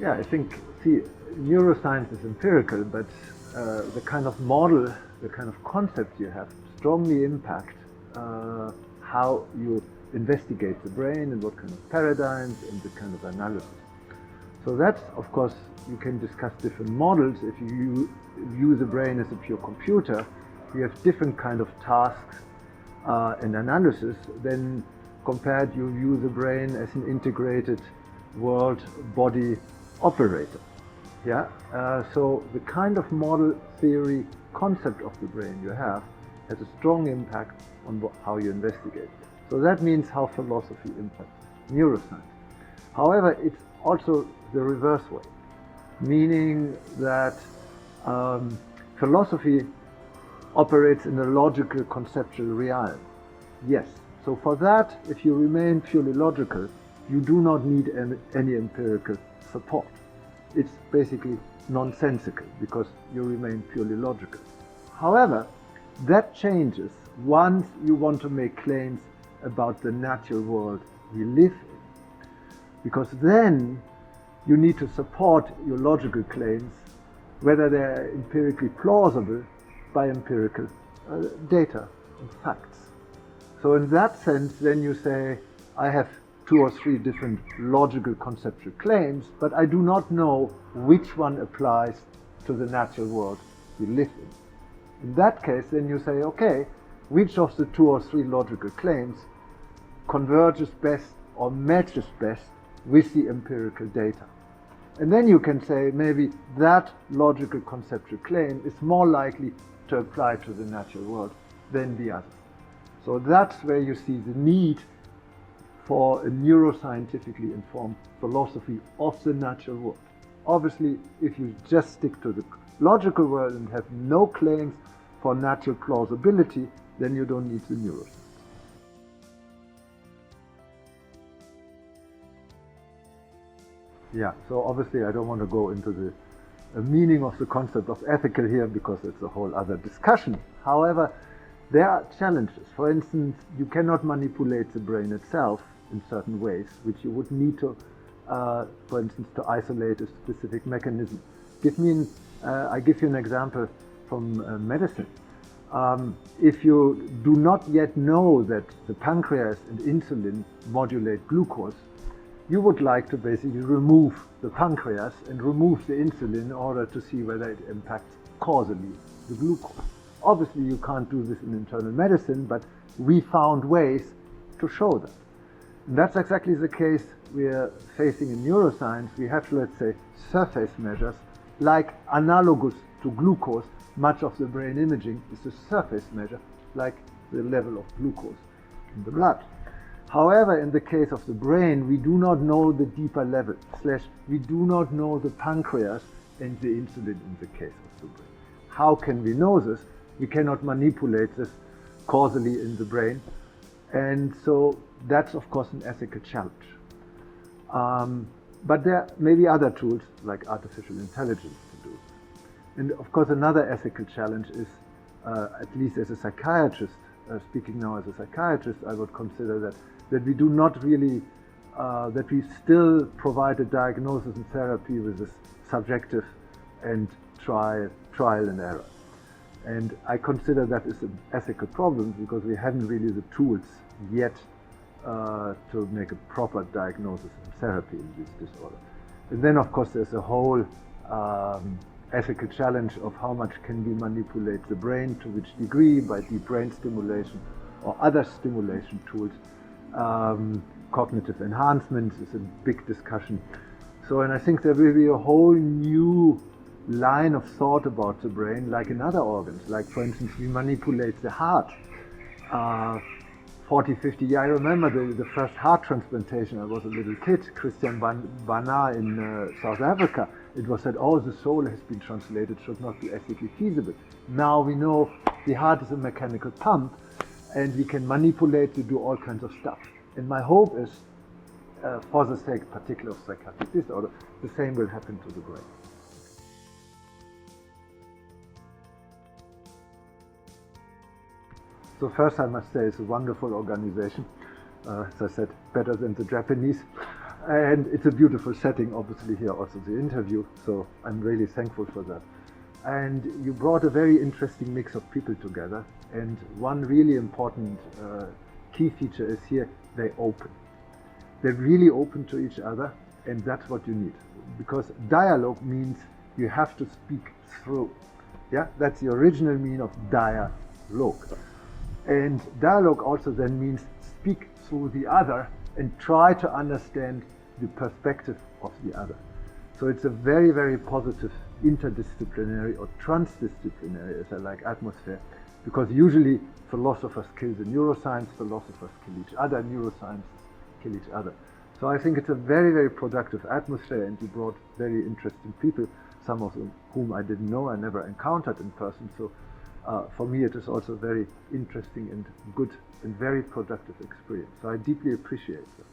Yeah, I think, see, neuroscience is empirical, but the kind of model, the kind of concept you have strongly impact how you investigate the brain and what kind of paradigms and the kind of analysis. So that's, of course, you can discuss different models. If you view the brain as a pure computer, you have different kind of tasks and analysis than compared you view the brain as an integrated world-body operator. Yeah. So the kind of model theory concept of the brain you have has a strong impact on how you investigate. So that means how philosophy impacts neuroscience. However, it's also the reverse way, meaning that philosophy operates in a logical conceptual realm. Yes. So for that, if you remain purely logical, you do not need any empirical support. It's basically nonsensical because you remain purely logical. However, that changes once you want to make claims about the natural world we live in. Because then you need to support your logical claims, whether they're empirically plausible, by empirical data and facts. So in that sense, then you say, I have 2 or 3 different logical conceptual claims, but I do not know which one applies to the natural world we live in. In that case, then you say, okay, which of the 2 or 3 logical claims converges best or matches best with the empirical data? And then you can say maybe that logical conceptual claim is more likely to apply to the natural world than the others. So that's where you see the need for a neuroscientifically informed philosophy of the natural world. Obviously, if you just stick to the logical world and have no claims for natural plausibility, then you don't need the neuroscience. Yeah, so obviously I don't want to go into the meaning of the concept of ethical here because it's a whole other discussion. However, there are challenges. For instance, you cannot manipulate the brain itself in certain ways, which you would need to, for instance, to isolate a specific mechanism. I give you an example from medicine. If you do not yet know that the pancreas and insulin modulate glucose, you would like to basically remove the pancreas and remove the insulin in order to see whether it impacts causally the glucose. Obviously, you can't do this in internal medicine, but we found ways to show that. And that's exactly the case we're facing in neuroscience. We have, let's say, surface measures like analogous to glucose. Much of the brain imaging is a surface measure, like the level of glucose in the blood. However, in the case of the brain, we do not know the deeper level, we do not know the pancreas and the insulin in the case of the brain. How can we know this? We cannot manipulate this causally in the brain. And so that's, of course, an ethical challenge. But there may be other tools like artificial intelligence to do this. And of course, another ethical challenge is, at least as a psychiatrist, speaking now as a psychiatrist, I would consider that we do not really, that we still provide a diagnosis and therapy with this subjective and trial and error. And I consider that is an ethical problem because we haven't really the tools yet to make a proper diagnosis and therapy in this disorder. And then, of course, there's a whole ethical challenge of how much can we manipulate the brain, to which degree, by deep brain stimulation or other stimulation tools. Cognitive enhancement is a big discussion. So, and I think there will be a whole new line of thought about the brain, like in other organs. Like, for instance, we manipulate the heart. 40, 50 years, I remember the first heart transplantation. I was a little kid, Christian Barnard in South Africa. It was said, oh, the soul has been translated, should not be ethically feasible. Now we know the heart is a mechanical pump, and we can manipulate to do all kinds of stuff. And my hope is, for the sake particularly of psychiatric disorder, the same will happen to the brain. So first I must say it's a wonderful organization. As I said, better than the Japanese. And it's a beautiful setting, obviously, here also the interview, so I'm really thankful for that. And you brought a very interesting mix of people together, and one really important key feature is here, they're open. They're really open to each other, and that's what you need. Because dialogue means you have to speak through. Yeah, that's the original meaning of dialogue. And dialogue also then means speak through the other and try to understand the perspective of the other. So it's a very, very positive interdisciplinary or transdisciplinary, as I like, atmosphere, because usually philosophers kill the neuroscience, philosophers kill each other, neuroscientists kill each other. So I think it's a very, very productive atmosphere, and you brought very interesting people, some of whom I didn't know, I never encountered in person. So for me it is also a very interesting and good and very productive experience. So I deeply appreciate that.